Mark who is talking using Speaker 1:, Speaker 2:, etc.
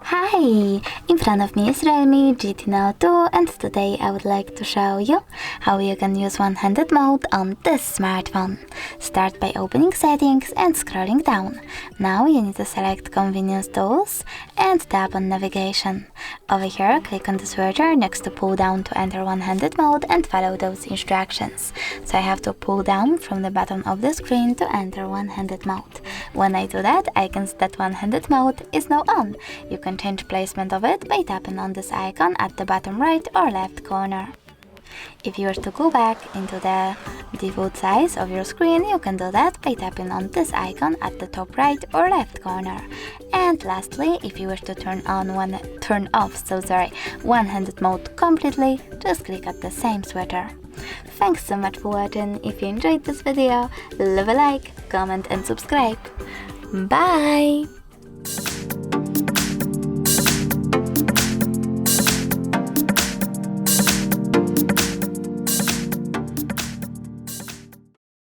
Speaker 1: Hi! In front of me is REALME GT Neo2 and today I would like to show you how you can use one-handed mode on this smartphone. Start by opening settings and scrolling down. Now you need to select convenience tools and tap on navigation. Over here click on the switcher next to pull down to enter one-handed mode and follow those instructions. So I have to pull down from the bottom of the screen to enter one-handed mode. When I do that, I can see that one-handed mode is now on. You can change placement of it by tapping on this icon at the bottom right or left corner. If you were to go back into the default size of your screen, you can do that by tapping on this icon at the top right or left corner. And lastly, if you wish to turn off one-handed mode completely, just click at the same switcher. Thanks so much for watching. If you enjoyed this video, leave a like, comment and subscribe. Bye!